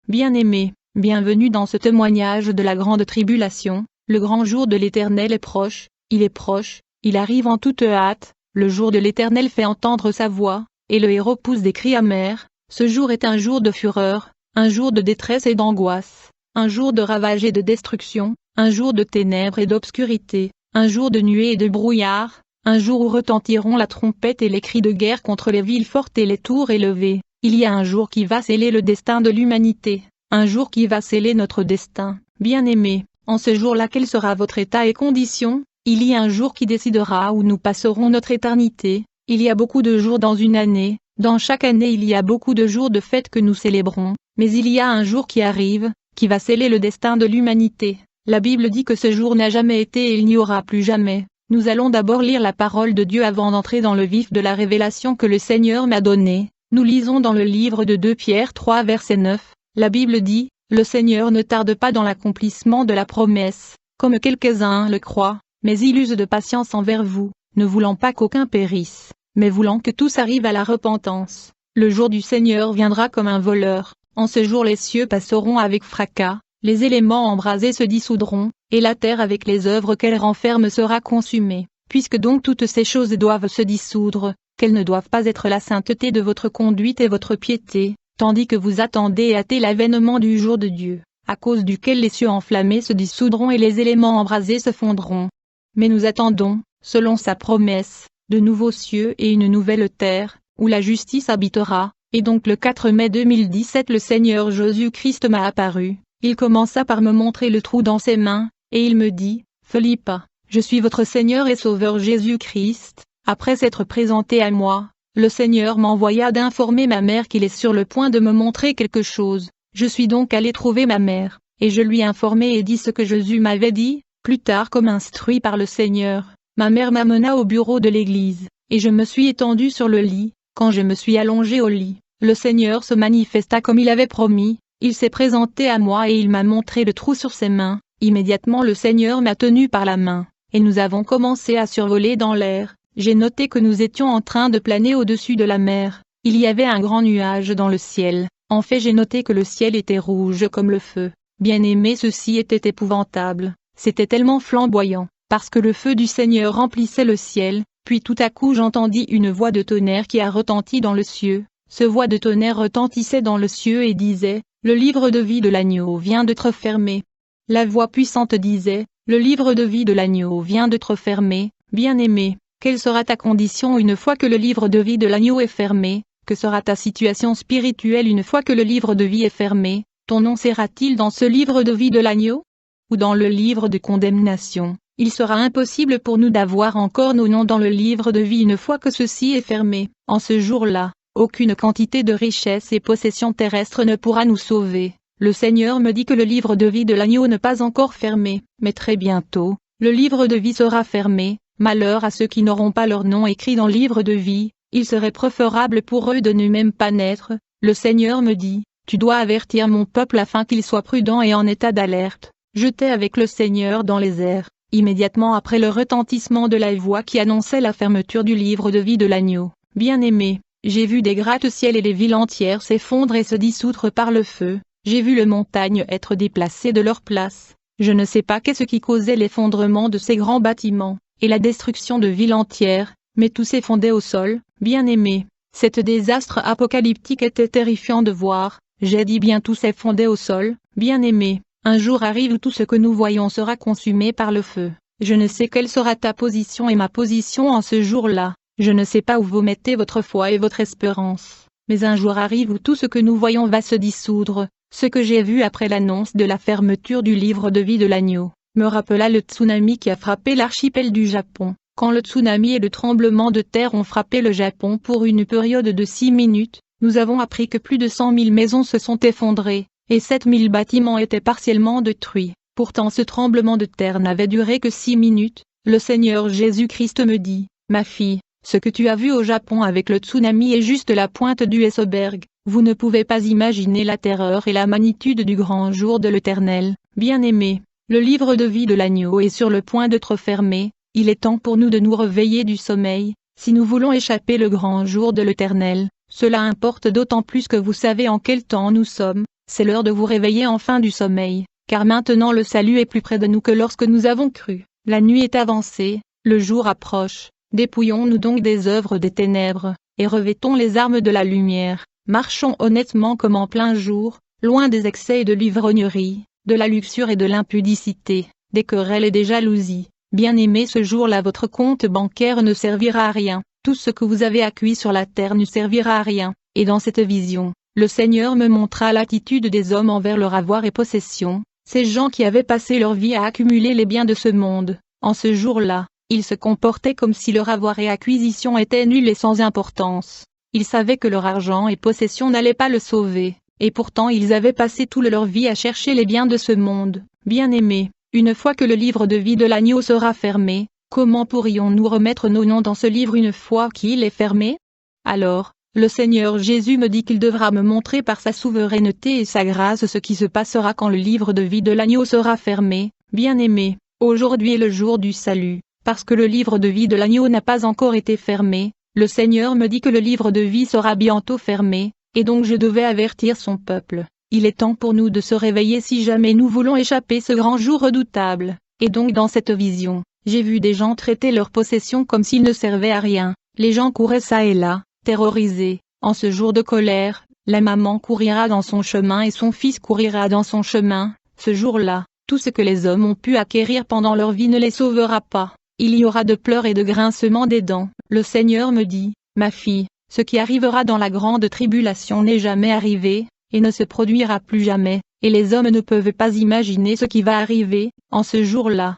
Bien-aimés, bienvenue dans ce témoignage de la grande tribulation. Le grand jour de l'Éternel est proche, il arrive en toute hâte. Le jour de l'Éternel fait entendre sa voix, et le héros pousse des cris amers. Ce jour est un jour de fureur, un jour de détresse et d'angoisse, un jour de ravage et de destruction, un jour de ténèbres et d'obscurité, un jour de nuées et de brouillard, un jour où retentiront la trompette et les cris de guerre contre les villes fortes et les tours élevées. Il y a un jour qui va sceller le destin de l'humanité, un jour qui va sceller notre destin. Bien-aimés, en ce jour-là quel sera votre état et condition? Il y a un jour qui décidera où nous passerons notre éternité. Il y a beaucoup de jours dans une année, dans chaque année il y a beaucoup de jours de fêtes que nous célébrons, mais il y a un jour qui arrive, qui va sceller le destin de l'humanité. La Bible dit que ce jour n'a jamais été et il n'y aura plus jamais. Nous allons d'abord lire la parole de Dieu avant d'entrer dans le vif de la révélation que le Seigneur m'a donnée. Nous lisons dans le livre de 2 Pierre 3 verset 9, la Bible dit, « Le Seigneur ne tarde pas dans l'accomplissement de la promesse, comme quelques-uns le croient, mais il use de patience envers vous, ne voulant pas qu'aucun périsse, mais voulant que tous arrivent à la repentance. Le jour du Seigneur viendra comme un voleur, en ce jour les cieux passeront avec fracas, les éléments embrasés se dissoudront, et la terre avec les œuvres qu'elle renferme sera consumée. Puisque donc toutes ces choses doivent se dissoudre, qu'elles ne doivent pas être la sainteté de votre conduite et votre piété, tandis que vous attendez et hâtez l'avènement du jour de Dieu, à cause duquel les cieux enflammés se dissoudront et les éléments embrasés se fondront. Mais nous attendons, selon sa promesse, de nouveaux cieux et une nouvelle terre, où la justice habitera. Et donc le 4 mai 2017 le Seigneur Jésus-Christ m'a apparu, il commença par me montrer le trou dans ses mains, et il me dit, « Philippa, je suis votre Seigneur et Sauveur Jésus-Christ. » Après s'être présenté à moi, le Seigneur m'envoya d'informer ma mère qu'il est sur le point de me montrer quelque chose. Je suis donc allé trouver ma mère, et je lui informai et dit ce que Jésus m'avait dit. Plus tard, comme instruit par le Seigneur, ma mère m'amena au bureau de l'église, et je me suis étendu sur le lit. Quand je me suis allongé au lit, le Seigneur se manifesta comme il avait promis, il s'est présenté à moi et il m'a montré le trou sur ses mains. Immédiatement le Seigneur m'a tenu par la main, et nous avons commencé à survoler dans l'air. J'ai noté que nous étions en train de planer au-dessus de la mer. Il y avait un grand nuage dans le ciel. En fait, j'ai noté que le ciel était rouge comme le feu. Bien-aimé, ceci était épouvantable. C'était tellement flamboyant, parce que le feu du Seigneur remplissait le ciel. Puis tout à coup j'entendis une voix de tonnerre qui a retenti dans le ciel. Ce voix de tonnerre retentissait dans le ciel et disait, « Le livre de vie de l'agneau vient d'être fermé. » La voix puissante disait, « Le livre de vie de l'agneau vient d'être fermé. » Bien-aimé, quelle sera ta condition une fois que le livre de vie de l'agneau est fermé? Que sera ta situation spirituelle une fois que le livre de vie est fermé? Ton nom sera-t-il dans ce livre de vie de l'agneau? Ou dans le livre de condamnation? Il sera impossible pour nous d'avoir encore nos noms dans le livre de vie une fois que ceci est fermé. En ce jour-là, aucune quantité de richesse et possessions terrestres ne pourra nous sauver. Le Seigneur me dit que le livre de vie de l'agneau n'est pas encore fermé, mais très bientôt, le livre de vie sera fermé. Malheur à ceux qui n'auront pas leur nom écrit dans le livre de vie, il serait préférable pour eux de ne même pas naître. Le Seigneur me dit, tu dois avertir mon peuple afin qu'il soit prudent et en état d'alerte. J'étais avec le Seigneur dans les airs, immédiatement après le retentissement de la voix qui annonçait la fermeture du livre de vie de l'agneau. Bien-aimé, j'ai vu des gratte-ciel et les villes entières s'effondrer et se dissoudre par le feu. J'ai vu les montagnes être déplacées de leur place. Je ne sais pas qu'est-ce qui causait l'effondrement de ces grands bâtiments et la destruction de villes entières, mais tout s'effondrait au sol. Bien-aimé, cet désastre apocalyptique était terrifiant de voir. J'ai dit bien tout s'effondrait au sol. Bien-aimé, un jour arrive où tout ce que nous voyons sera consumé par le feu. Je ne sais quelle sera ta position et ma position en ce jour-là. Je ne sais pas où vous mettez votre foi et votre espérance. Mais un jour arrive où tout ce que nous voyons va se dissoudre. Ce que j'ai vu après l'annonce de la fermeture du livre de vie de l'agneau me rappela le tsunami qui a frappé l'archipel du Japon. Quand le tsunami et le tremblement de terre ont frappé le Japon pour une période de 6 minutes, nous avons appris que plus de 100 000 maisons se sont effondrées, et 7 000 bâtiments étaient partiellement détruits. Pourtant ce tremblement de terre n'avait duré que 6 minutes. Le Seigneur Jésus-Christ me dit, « Ma fille, ce que tu as vu au Japon avec le tsunami est juste la pointe du iceberg. Vous ne pouvez pas imaginer la terreur et la magnitude du grand jour de l'Éternel. » Bien-aimé, le livre de vie de l'agneau est sur le point d'être fermé. Il est temps pour nous de nous réveiller du sommeil, si nous voulons échapper le grand jour de l'Éternel. Cela importe d'autant plus que vous savez en quel temps nous sommes. c'est l'heure de vous réveiller enfin du sommeil, car maintenant le salut est plus près de nous que lorsque nous avons cru. La nuit est avancée, le jour approche, dépouillons-nous donc des œuvres des ténèbres, et revêtons les armes de la lumière, marchons honnêtement comme en plein jour, loin des excès et de l'ivrognerie, de la luxure et de l'impudicité, des querelles et des jalousies. Bien-aimés, ce jour-là votre compte bancaire ne servira à rien, tout ce que vous avez acquis sur la terre ne servira à rien, et dans cette vision, le Seigneur me montra l'attitude des hommes envers leur avoir et possession, ces gens qui avaient passé leur vie à accumuler les biens de ce monde. En ce jour-là, ils se comportaient comme si leur avoir et acquisition étaient nuls et sans importance. Ils savaient que leur argent et possession n'allaient pas le sauver, et pourtant ils avaient passé toute leur vie à chercher les biens de ce monde. Bien-aimés, une fois que le livre de vie de l'agneau sera fermé, comment pourrions-nous remettre nos noms dans ce livre une fois qu'il est fermé? Alors, le Seigneur Jésus me dit qu'il devra me montrer par sa souveraineté et sa grâce ce qui se passera quand le livre de vie de l'agneau sera fermé. Bien-aimés, aujourd'hui est le jour du salut, parce que le livre de vie de l'agneau n'a pas encore été fermé. Le Seigneur me dit que le livre de vie sera bientôt fermé, et donc je devais avertir son peuple. Il est temps pour nous de se réveiller si jamais nous voulons échapper ce grand jour redoutable. Et donc dans cette vision, j'ai vu des gens traiter leurs possessions comme s'ils ne servaient à rien. Les gens couraient çà et là, terrorisés. En ce jour de colère, la maman courira dans son chemin et son fils courira dans son chemin. Ce jour-là, tout ce que les hommes ont pu acquérir pendant leur vie ne les sauvera pas. Il y aura de pleurs et de grincements des dents. Le Seigneur me dit, ma fille, ce qui arrivera dans la grande tribulation n'est jamais arrivé, et ne se produira plus jamais, et les hommes ne peuvent pas imaginer ce qui va arriver, en ce jour-là.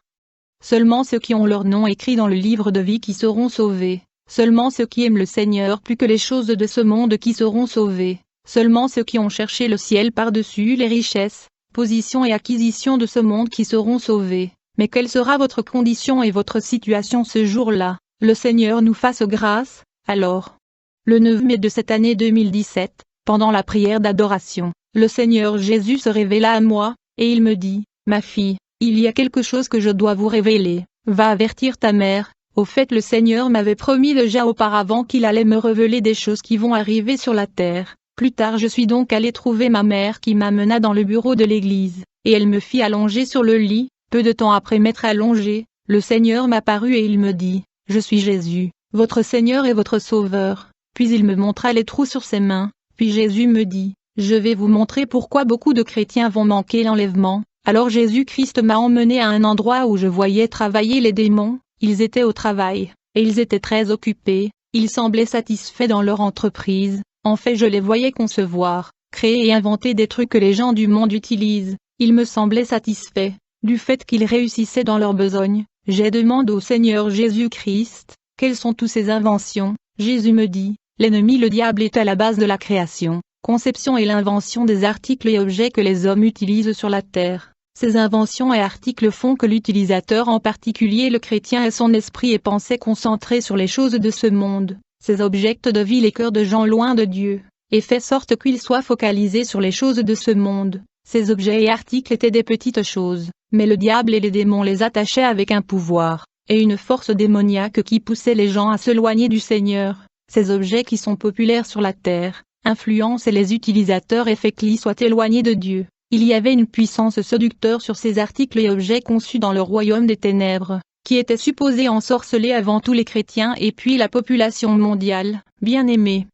Seulement ceux qui ont leur nom écrit dans le livre de vie qui seront sauvés, seulement ceux qui aiment le Seigneur plus que les choses de ce monde qui seront sauvés, seulement ceux qui ont cherché le ciel par-dessus les richesses, positions et acquisitions de ce monde qui seront sauvés. Mais quelle sera votre condition et votre situation ce jour-là? Le Seigneur nous fasse grâce, alors. Le 9 mai de cette année 2017, pendant la prière d'adoration, le Seigneur Jésus se révéla à moi, et il me dit, ma fille, il y a quelque chose que je dois vous révéler, va avertir ta mère. Au fait, le Seigneur m'avait promis déjà auparavant qu'il allait me révéler des choses qui vont arriver sur la terre. Plus tard je suis donc allé trouver ma mère qui m'amena dans le bureau de l'église, et elle me fit allonger sur le lit. Peu de temps après m'être allongé, le Seigneur m'apparut et il me dit, je suis Jésus, votre Seigneur et votre Sauveur. Puis il me montra les trous sur ses mains, puis Jésus me dit, je vais vous montrer pourquoi beaucoup de chrétiens vont manquer l'enlèvement. Alors Jésus-Christ m'a emmené à un endroit où je voyais travailler les démons, ils étaient au travail, et ils étaient très occupés, ils semblaient satisfaits dans leur entreprise, en fait je les voyais concevoir, créer et inventer des trucs que les gens du monde utilisent, ils me semblaient satisfaits. Du fait qu'ils réussissaient dans leur besogne, j'ai demandé au Seigneur Jésus-Christ, quelles sont toutes ces inventions? Jésus me dit, l'ennemi le diable est à la base de la création, conception et l'invention des articles et objets que les hommes utilisent sur la terre. Ces inventions et articles font que l'utilisateur, en particulier le chrétien, ait son esprit et pensée concentrés sur les choses de ce monde. Ces objets de vie les cœurs de gens loin de Dieu, et fait sorte qu'ils soient focalisés sur les choses de ce monde. Ces objets et articles étaient des petites choses, mais le diable et les démons les attachaient avec un pouvoir, et une force démoniaque qui poussait les gens à s'éloigner du Seigneur. Ces objets qui sont populaires sur la terre, influencent les utilisateurs et fait qu'ils soient éloignés de Dieu. Il y avait une puissance séducteur sur ces articles et objets conçus dans le royaume des ténèbres, qui étaient supposés ensorceler avant tout les chrétiens et puis la population mondiale. Bien-aimés,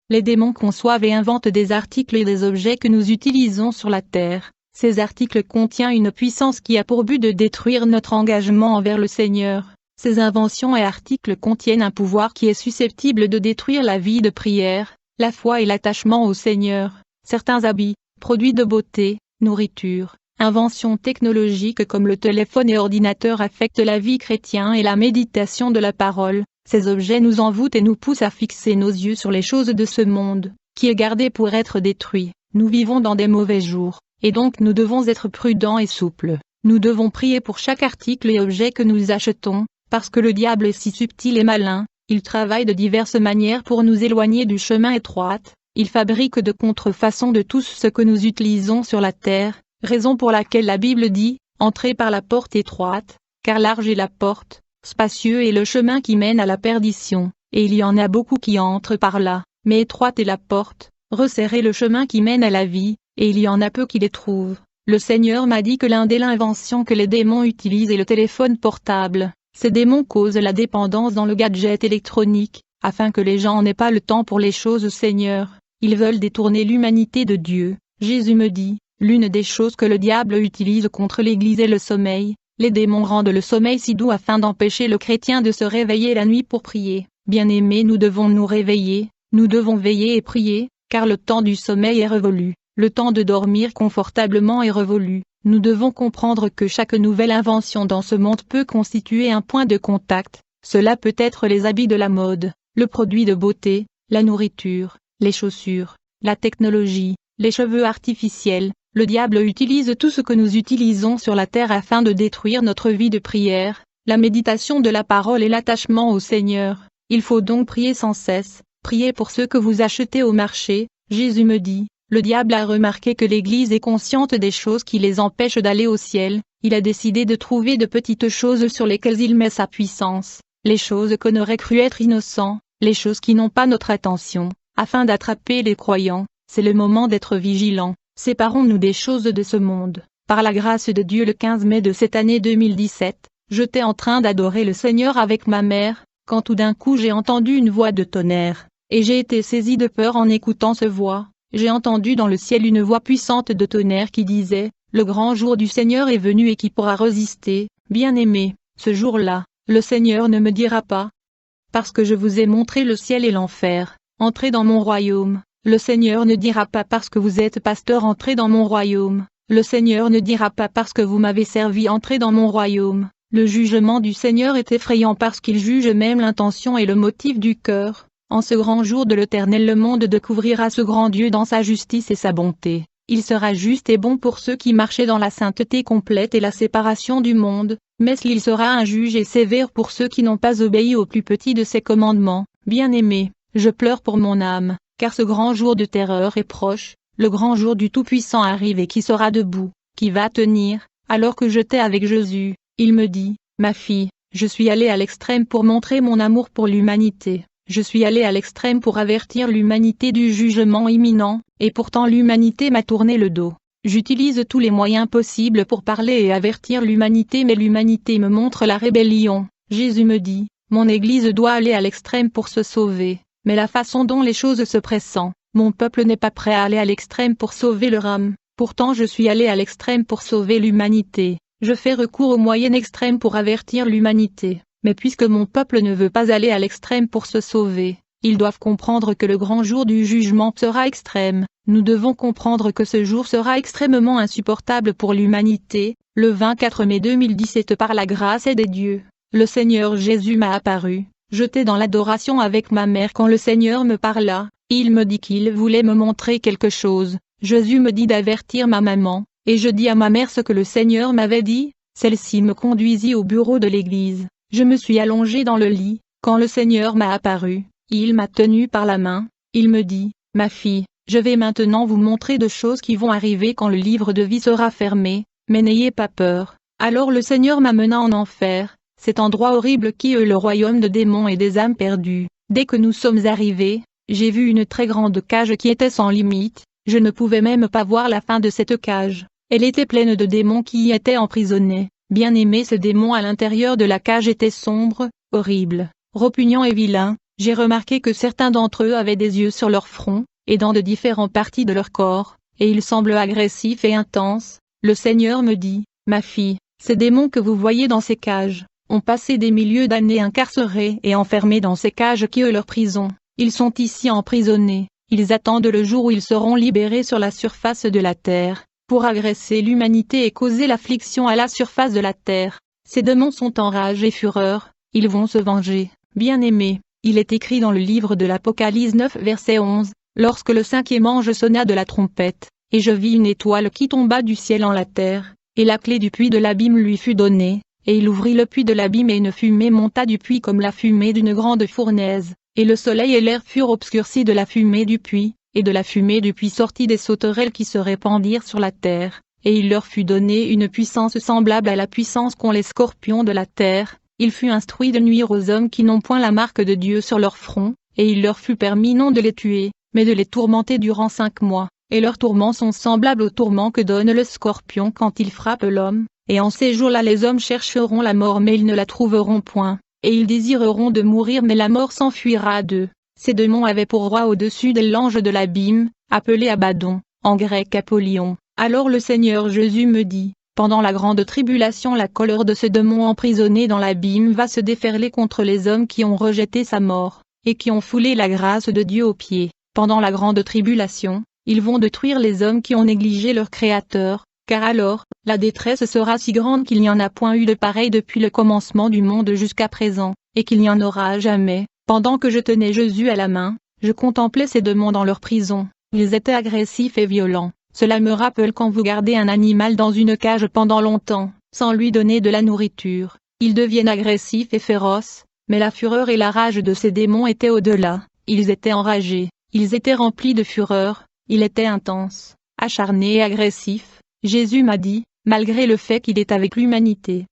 les démons conçoivent et inventent des articles et des objets que nous utilisons sur la terre. Ces articles contiennent une puissance qui a pour but de détruire notre engagement envers le Seigneur. Ces inventions et articles contiennent un pouvoir qui est susceptible de détruire la vie de prière, la foi et l'attachement au Seigneur. Certains habits, produits de beauté, nourriture, inventions technologiques comme le téléphone et ordinateur affectent la vie chrétienne et la méditation de la parole. Ces objets nous envoûtent et nous poussent à fixer nos yeux sur les choses de ce monde, qui est gardé pour être détruit. Nous vivons dans des mauvais jours, et donc nous devons être prudents et souples. Nous devons prier pour chaque article et objet que nous achetons, parce que le diable est si subtil et malin, il travaille de diverses manières pour nous éloigner du chemin étroit, il fabrique de contrefaçons de tout ce que nous utilisons sur la terre, raison pour laquelle la Bible dit, entrez par la porte étroite, car large est la porte, spacieux est le chemin qui mène à la perdition, et il y en a beaucoup qui entrent par là, mais étroite est la porte, resserré le chemin qui mène à la vie, et il y en a peu qui les trouvent. Le Seigneur m'a dit que l'un des inventions que les démons utilisent est le téléphone portable. Ces démons causent la dépendance dans le gadget électronique, afin que les gens n'aient pas le temps pour les choses Seigneur. Ils veulent détourner l'humanité de Dieu. Jésus me dit, l'une des choses que le diable utilise contre l'Église est le sommeil. Les démons rendent le sommeil si doux afin d'empêcher le chrétien de se réveiller la nuit pour prier. Bien-aimés, nous devons nous réveiller, nous devons veiller et prier, car le temps du sommeil est révolu. Le temps de dormir confortablement est révolu. Nous devons comprendre que chaque nouvelle invention dans ce monde peut constituer un point de contact. Cela peut être les habits de la mode, le produit de beauté, la nourriture, les chaussures, la technologie, les cheveux artificiels. Le diable utilise tout ce que nous utilisons sur la terre afin de détruire notre vie de prière, la méditation de la parole et l'attachement au Seigneur. Il faut donc prier sans cesse, priez pour ceux que vous achetez au marché. Jésus me dit, le diable a remarqué que l'Église est consciente des choses qui les empêchent d'aller au ciel, il a décidé de trouver de petites choses sur lesquelles il met sa puissance, les choses qu'on aurait cru être innocents, les choses qui n'ont pas notre attention, afin d'attraper les croyants. C'est le moment d'être vigilants. Séparons-nous des choses de ce monde. Par la grâce de Dieu, le 15 mai de cette année 2017, j'étais en train d'adorer le Seigneur avec ma mère, quand tout d'un coup j'ai entendu une voix de tonnerre, et j'ai été saisi de peur en écoutant cette voix. J'ai entendu dans le ciel une voix puissante de tonnerre qui disait, « Le grand jour du Seigneur est venu et qui pourra résister ?» Bien-aimé, ce jour-là, le Seigneur ne me dira pas, « Parce que je vous ai montré le ciel et l'enfer, entrez dans mon royaume ». Le Seigneur ne dira pas parce que vous êtes pasteur entrez dans mon royaume. Le Seigneur ne dira pas parce que vous m'avez servi entrez dans mon royaume. Le jugement du Seigneur est effrayant parce qu'il juge même l'intention et le motif du cœur. En ce grand jour de l'Éternel le monde découvrira ce grand Dieu dans sa justice et sa bonté. Il sera juste et bon pour ceux qui marchaient dans la sainteté complète et la séparation du monde, mais il sera un juge et sévère pour ceux qui n'ont pas obéi au plus petit de ses commandements. Bien-aimé, je pleure pour mon âme. Car ce grand jour de terreur est proche, le grand jour du Tout-Puissant arrive et qui sera debout, qui va tenir, alors que j'étais avec Jésus, il me dit, ma fille, je suis allé à l'extrême pour montrer mon amour pour l'humanité, je suis allé à l'extrême pour avertir l'humanité du jugement imminent, et pourtant l'humanité m'a tourné le dos. J'utilise tous les moyens possibles pour parler et avertir l'humanité mais l'humanité me montre la rébellion. Jésus me dit, mon Église doit aller à l'extrême pour se sauver. Mais la façon dont les choses se pressentent, mon peuple n'est pas prêt à aller à l'extrême pour sauver leur âme, pourtant je suis allé à l'extrême pour sauver l'humanité, je fais recours au moyen extrême pour avertir l'humanité, mais puisque mon peuple ne veut pas aller à l'extrême pour se sauver, ils doivent comprendre que le grand jour du jugement sera extrême, nous devons comprendre que ce jour sera extrêmement insupportable pour l'humanité. Le 24 mai 2017 par la grâce et des dieux, le Seigneur Jésus m'a apparu. J'étais dans l'adoration avec ma mère quand le Seigneur me parla, il me dit qu'il voulait me montrer quelque chose. Jésus me dit d'avertir ma maman, et je dis à ma mère ce que le Seigneur m'avait dit, celle-ci me conduisit au bureau de l'église. Je me suis allongée dans le lit, quand le Seigneur m'a apparu, il m'a tenue par la main, il me dit, ma fille, je vais maintenant vous montrer de choses qui vont arriver quand le livre de vie sera fermé, mais n'ayez pas peur. Alors le Seigneur m'amena en enfer. Cet endroit horrible qui est le royaume de démons et des âmes perdues. Dès que nous sommes arrivés, j'ai vu une très grande cage qui était sans limite, je ne pouvais même pas voir la fin de cette cage. Elle était pleine de démons qui y étaient emprisonnés. Bien-aimés, ces démons à l'intérieur de la cage étaient sombres, horribles, repugnants et vilains. J'ai remarqué que certains d'entre eux avaient des yeux sur leur front, et dans de différentes parties de leur corps, et ils semblent agressifs et intenses. Le Seigneur me dit, ma fille, ces démons que vous voyez dans ces cages, ont passé des milliers d'années incarcérés et enfermés dans ces cages qui est leur prison. Ils sont ici emprisonnés, ils attendent le jour où ils seront libérés sur la surface de la terre, pour agresser l'humanité et causer l'affliction à la surface de la terre. Ces démons sont en rage et fureur, ils vont se venger. Bien-aimés, il est écrit dans le livre de l'Apocalypse 9 verset 11, lorsque le 5e ange sonna de la trompette, et je vis une étoile qui tomba du ciel en la terre, et la clé du puits de l'abîme lui fut donnée. Et il ouvrit le puits de l'abîme et une fumée monta du puits comme la fumée d'une grande fournaise, et le soleil et l'air furent obscurcis de la fumée du puits, et de la fumée du puits sortit des sauterelles qui se répandirent sur la terre, et il leur fut donné une puissance semblable à la puissance qu'ont les scorpions de la terre. Il fut instruit de nuire aux hommes qui n'ont point la marque de Dieu sur leur front, et il leur fut permis non de les tuer, mais de les tourmenter durant 5 mois. et leurs tourments sont semblables aux tourments que donne le scorpion quand il frappe l'homme, et en ces jours-là les hommes chercheront la mort mais ils ne la trouveront point, et ils désireront de mourir mais la mort s'enfuira d'eux. Ces démons avaient pour roi au-dessus de l'ange de l'abîme, appelé Abaddon, en grec Apollyon. Alors le Seigneur Jésus me dit, pendant la grande tribulation la colère de ce démon emprisonné dans l'abîme va se déferler contre les hommes qui ont rejeté sa mort, et qui ont foulé la grâce de Dieu aux pieds. Pendant la grande tribulation, ils vont détruire les hommes qui ont négligé leur Créateur, car alors, la détresse sera si grande qu'il n'y en a point eu de pareil depuis le commencement du monde jusqu'à présent, et qu'il n'y en aura jamais. Pendant que je tenais Jésus à la main, je contemplais ces démons dans leur prison. Ils étaient agressifs et violents. Cela me rappelle quand vous gardez un animal dans une cage pendant longtemps, sans lui donner de la nourriture. Ils deviennent agressifs et féroces, mais la fureur et la rage de ces démons étaient au-delà. Ils étaient enragés, ils étaient remplis de fureur, ils étaient intenses, acharnés et agressifs. Jésus m'a dit, malgré le fait qu'il est avec l'humanité.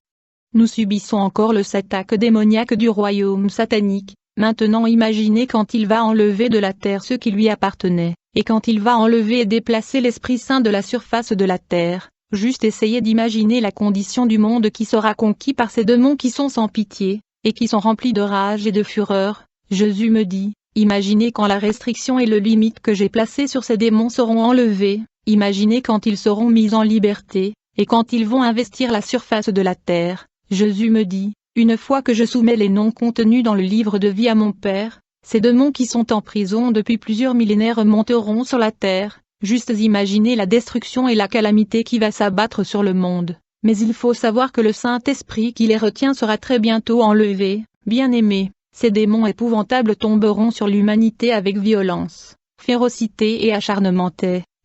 Nous subissons encore le attaque démoniaque du royaume satanique. Maintenant imaginez quand il va enlever de la terre ce qui lui appartenait, et quand il va enlever et déplacer l'Esprit Saint de la surface de la terre. Juste essayez d'imaginer la condition du monde qui sera conquis par ces démons qui sont sans pitié, et qui sont remplis de rage et de fureur. Jésus me dit, imaginez quand la restriction et le limite que j'ai placé sur ces démons seront enlevés, imaginez quand ils seront mis en liberté, et quand ils vont investir la surface de la terre. Jésus me dit, une fois que je soumets les noms contenus dans le livre de vie à mon Père, ces démons qui sont en prison depuis plusieurs millénaires monteront sur la terre. Juste imaginez la destruction et la calamité qui va s'abattre sur le monde. Mais il faut savoir que le Saint-Esprit qui les retient sera très bientôt enlevé. Bien-aimés, ces démons épouvantables tomberont sur l'humanité avec violence, férocité et acharnement.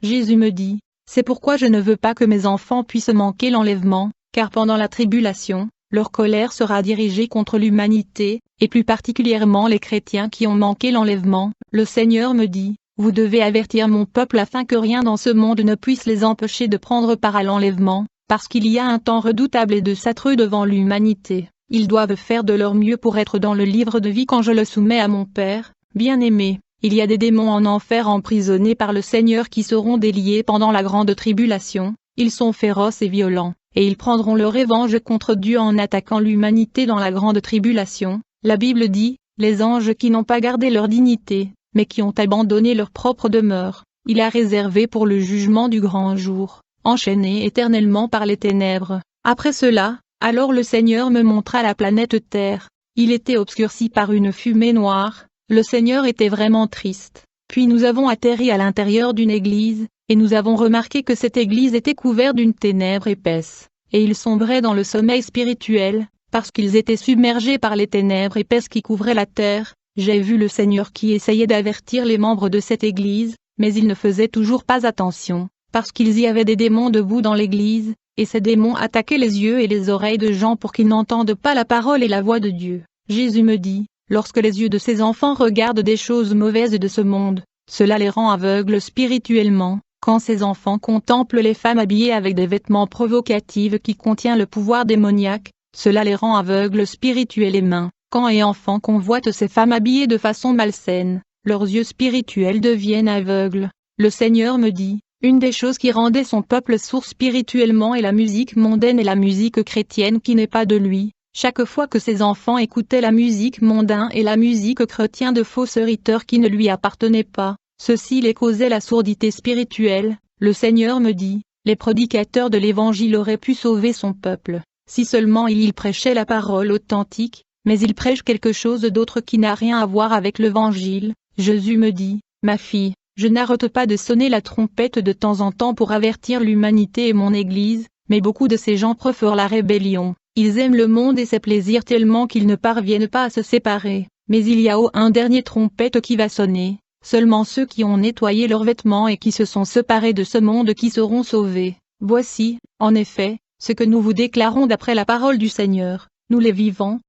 Jésus me dit, c'est pourquoi je ne veux pas que mes enfants puissent manquer l'enlèvement, car pendant la tribulation, leur colère sera dirigée contre l'humanité, et plus particulièrement les chrétiens qui ont manqué l'enlèvement. Le Seigneur me dit, vous devez avertir mon peuple afin que rien dans ce monde ne puisse les empêcher de prendre part à l'enlèvement, parce qu'il y a un temps redoutable et désastreux devant l'humanité. Ils doivent faire de leur mieux pour être dans le livre de vie quand je le soumets à mon Père. Bien-aimé, il y a des démons en enfer emprisonnés par le Seigneur qui seront déliés pendant la grande tribulation. Ils sont féroces et violents, et ils prendront leur revanche contre Dieu en attaquant l'humanité dans la grande tribulation. La Bible dit, les anges qui n'ont pas gardé leur dignité, mais qui ont abandonné leur propre demeure, il a réservé pour le jugement du grand jour, enchaînés éternellement par les ténèbres. Après cela, alors le Seigneur me montra la planète Terre. Il était obscurci par une fumée noire, le Seigneur était vraiment triste. Puis nous avons atterri à l'intérieur d'une église, et nous avons remarqué que cette église était couverte d'une ténèbre épaisse, et ils sombraient dans le sommeil spirituel, parce qu'ils étaient submergés par les ténèbres épaisses qui couvraient la terre. J'ai vu le Seigneur qui essayait d'avertir les membres de cette église, mais ils ne faisaient toujours pas attention, parce qu'il y avait des démons debout dans l'église, et ces démons attaquaient les yeux et les oreilles de gens pour qu'ils n'entendent pas la parole et la voix de Dieu. Jésus me dit, lorsque les yeux de ces enfants regardent des choses mauvaises de ce monde, cela les rend aveugles spirituellement. Quand ces enfants contemplent les femmes habillées avec des vêtements provocatifs qui contiennent le pouvoir démoniaque, cela les rend aveugles spirituellement. Quand les enfants convoitent ces femmes habillées de façon malsaine, leurs yeux spirituels deviennent aveugles. Le Seigneur me dit, une des choses qui rendait son peuple sourd spirituellement est la musique mondaine et la musique chrétienne qui n'est pas de lui. Chaque fois que ses enfants écoutaient la musique mondaine et la musique chrétienne de faux serviteurs qui ne lui appartenaient pas, ceci les causait la sourdité spirituelle. Le Seigneur me dit, les prédicateurs de l'Évangile auraient pu sauver son peuple, si seulement ils prêchaient la parole authentique, mais ils prêchent quelque chose d'autre qui n'a rien à voir avec l'Évangile. Jésus me dit, ma fille, je n'arrête pas de sonner la trompette de temps en temps pour avertir l'humanité et mon Église, mais beaucoup de ces gens préfèrent la rébellion. Ils aiment le monde et ses plaisirs tellement qu'ils ne parviennent pas à se séparer. Mais il y a un dernier trompette qui va sonner. Seulement ceux qui ont nettoyé leurs vêtements et qui se sont séparés de ce monde qui seront sauvés. Voici, en effet, ce que nous vous déclarons d'après la parole du Seigneur. Nous les vivants.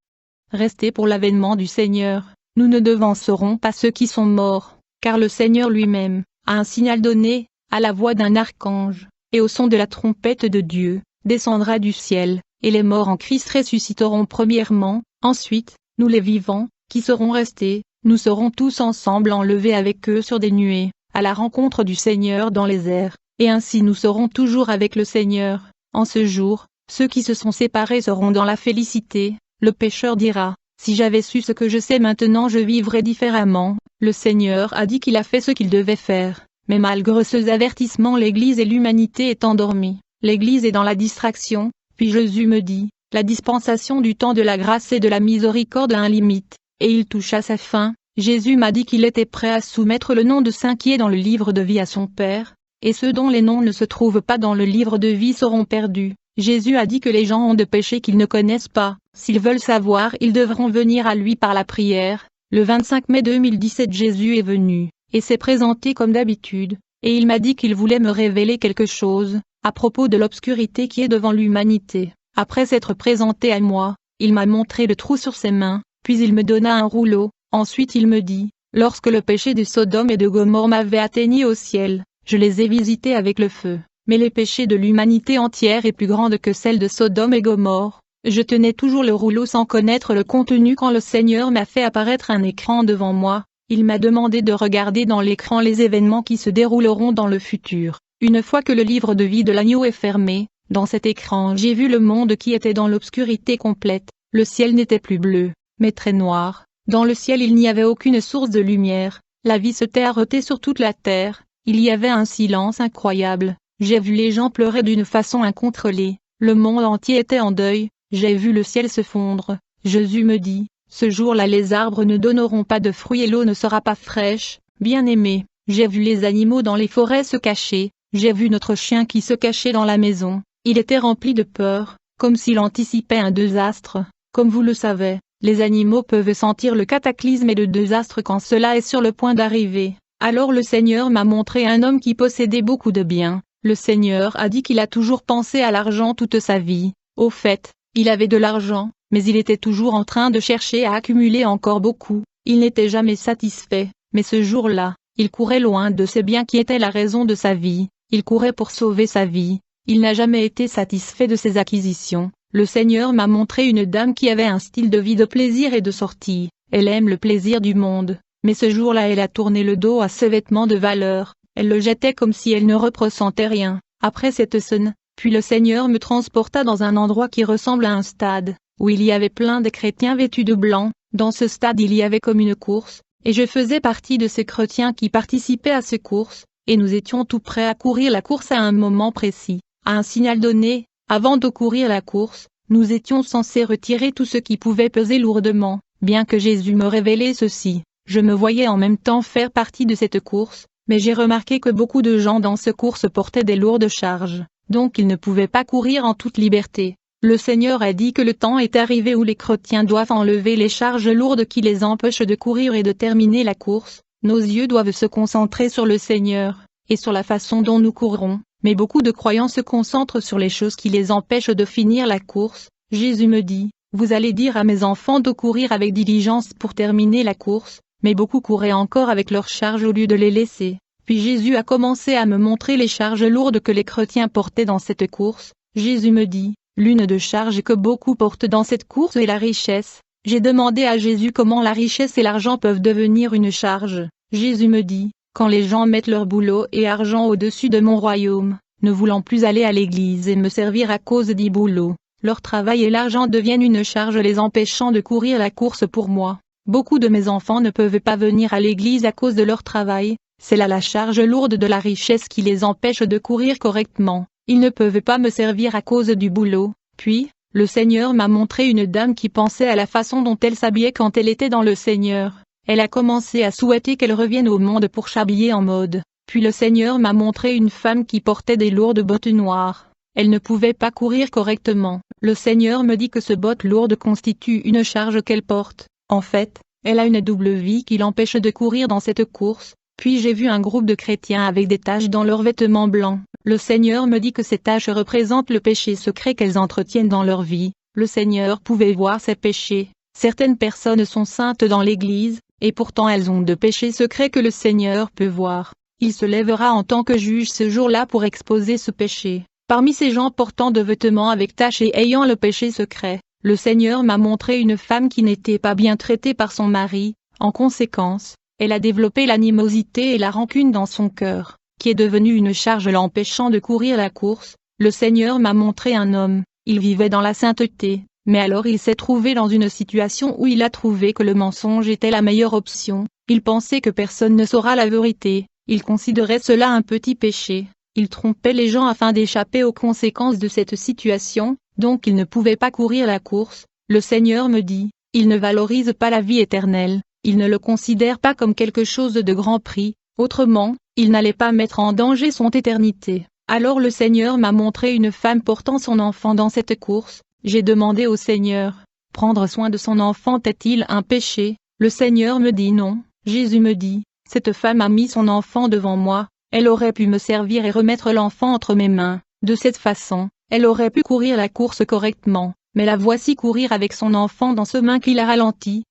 Restez pour l'avènement du Seigneur. Nous ne devancerons pas ceux qui sont morts, car le Seigneur lui-même a un signal donné, à la voix d'un archange, et au son de la trompette de Dieu, descendra du ciel, et les morts en Christ ressusciteront premièrement. Ensuite, nous les vivants, qui serons restés, nous serons tous ensemble enlevés avec eux sur des nuées, à la rencontre du Seigneur dans les airs, et ainsi nous serons toujours avec le Seigneur. En ce jour, ceux qui se sont séparés seront dans la félicité. Le pécheur dira, si j'avais su ce que je sais maintenant je vivrais différemment. Le Seigneur a dit qu'il a fait ce qu'il devait faire, mais malgré ces avertissements l'Église et l'humanité est endormie. L'Église est dans la distraction, puis Jésus me dit, la dispensation du temps de la grâce et de la miséricorde a un limite, et il touche à sa fin. Jésus m'a dit qu'il était prêt à soumettre le nom de saints qui est dans le livre de vie à son Père, et ceux dont les noms ne se trouvent pas dans le livre de vie seront perdus. Jésus a dit que les gens ont de péchés qu'ils ne connaissent pas. S'ils veulent savoir, ils devront venir à lui par la prière. Le 25 mai 2017 Jésus est venu, et s'est présenté comme d'habitude, et il m'a dit qu'il voulait me révéler quelque chose, à propos de l'obscurité qui est devant l'humanité. Après s'être présenté à moi, il m'a montré le trou sur ses mains, puis il me donna un rouleau. Ensuite il me dit, lorsque le péché de Sodome et de Gomorrhe m'avait atteint au ciel, je les ai visités avec le feu. Mais les péchés de l'humanité entière est plus grande que celle de Sodome et Gomorrhe. Je tenais toujours le rouleau sans connaître le contenu quand le Seigneur m'a fait apparaître un écran devant moi. Il m'a demandé de regarder dans l'écran les événements qui se dérouleront dans le futur. Une fois que le livre de vie de l'agneau est fermé, dans cet écran j'ai vu le monde qui était dans l'obscurité complète. Le ciel n'était plus bleu, mais très noir. Dans le ciel il n'y avait aucune source de lumière. La vie se arrêtait sur toute la terre. Il y avait un silence incroyable. J'ai vu les gens pleurer d'une façon incontrôlée. Le monde entier était en deuil. J'ai vu le ciel se fondre. Jésus me dit, ce jour-là les arbres ne donneront pas de fruits et l'eau ne sera pas fraîche. Bien-aimé, j'ai vu les animaux dans les forêts se cacher. J'ai vu notre chien qui se cachait dans la maison. Il était rempli de peur, comme s'il anticipait un désastre. Comme vous le savez, les animaux peuvent sentir le cataclysme et le désastre quand cela est sur le point d'arriver. Alors le Seigneur m'a montré un homme qui possédait beaucoup de biens. Le Seigneur a dit qu'il a toujours pensé à l'argent toute sa vie. Au fait, il avait de l'argent, mais il était toujours en train de chercher à accumuler encore beaucoup. Il n'était jamais satisfait, mais ce jour-là, il courait loin de ces biens qui étaient la raison de sa vie. Il courait pour sauver sa vie. Il n'a jamais été satisfait de ses acquisitions. Le Seigneur m'a montré une dame qui avait un style de vie de plaisir et de sortie. Elle aime le plaisir du monde, mais ce jour-là elle a tourné le dos à ses vêtements de valeur. Elle le jetait comme si elle ne ressentait rien. Après cette scène, puis le Seigneur me transporta dans un endroit qui ressemble à un stade, où il y avait plein de chrétiens vêtus de blanc. Dans ce stade il y avait comme une course, et je faisais partie de ces chrétiens qui participaient à ces courses, et nous étions tout prêts à courir la course à un moment précis, à un signal donné. Avant de courir la course, nous étions censés retirer tout ce qui pouvait peser lourdement. Bien que Jésus me révélait ceci, je me voyais en même temps faire partie de cette course. Mais j'ai remarqué que beaucoup de gens dans ce course portaient des lourdes charges, donc ils ne pouvaient pas courir en toute liberté. Le Seigneur a dit que le temps est arrivé où les chrétiens doivent enlever les charges lourdes qui les empêchent de courir et de terminer la course. Nos yeux doivent se concentrer sur le Seigneur, et sur la façon dont nous courrons, mais beaucoup de croyants se concentrent sur les choses qui les empêchent de finir la course. Jésus me dit, vous allez dire à mes enfants de courir avec diligence pour terminer la course. Mais beaucoup couraient encore avec leurs charges au lieu de les laisser. Puis Jésus a commencé à me montrer les charges lourdes que les chrétiens portaient dans cette course. Jésus me dit, l'une des charges que beaucoup portent dans cette course est la richesse. J'ai demandé à Jésus comment la richesse et l'argent peuvent devenir une charge. Jésus me dit, quand les gens mettent leur boulot et argent au-dessus de mon royaume, ne voulant plus aller à l'église et me servir à cause du boulot, leur travail et l'argent deviennent une charge les empêchant de courir la course pour moi. Beaucoup de mes enfants ne peuvent pas venir à l'église à cause de leur travail, c'est là la charge lourde de la richesse qui les empêche de courir correctement. Ils ne peuvent pas me servir à cause du boulot. Puis, le Seigneur m'a montré une dame qui pensait à la façon dont elle s'habillait quand elle était dans le Seigneur. Elle a commencé à souhaiter qu'elle revienne au monde pour s'habiller en mode. Puis le Seigneur m'a montré une femme qui portait des lourdes bottes noires. Elle ne pouvait pas courir correctement. Le Seigneur me dit que ce bottes lourdes constitue une charge qu'elle porte. En fait, elle a une double vie qui l'empêche de courir dans cette course. Puis j'ai vu un groupe de chrétiens avec des taches dans leurs vêtements blancs. Le Seigneur me dit que ces taches représentent le péché secret qu'elles entretiennent dans leur vie. Le Seigneur pouvait voir ces péchés. Certaines personnes sont saintes dans l'Église, et pourtant elles ont de péchés secrets que le Seigneur peut voir. Il se lèvera en tant que juge ce jour-là pour exposer ce péché. Parmi ces gens portant de vêtements avec taches et ayant le péché secret, le Seigneur m'a montré une femme qui n'était pas bien traitée par son mari. En conséquence, Elle a développé l'animosité et la rancune dans son cœur, qui est devenue une charge l'empêchant de courir la course. Le Seigneur m'a montré un homme, il vivait dans la sainteté, mais alors il s'est trouvé dans une situation où il a trouvé que le mensonge était la meilleure option. Il pensait que personne ne saura la vérité, il considérait cela un petit péché, il trompait les gens afin d'échapper aux conséquences de cette situation, donc il ne pouvait pas courir la course. Le Seigneur me dit, il ne valorise pas la vie éternelle, il ne le considère pas comme quelque chose de grand prix, autrement, il n'allait pas mettre en danger son éternité. Alors le Seigneur m'a montré une femme portant son enfant dans cette course. J'ai demandé au Seigneur, prendre soin de son enfant est-il un péché? Le Seigneur me dit non. Jésus me dit, cette femme a mis son enfant devant moi, elle aurait pu me servir et remettre l'enfant entre mes mains. De cette façon, elle aurait pu courir la course correctement, mais la voici courir avec son enfant dans ses mains qui la ralentit.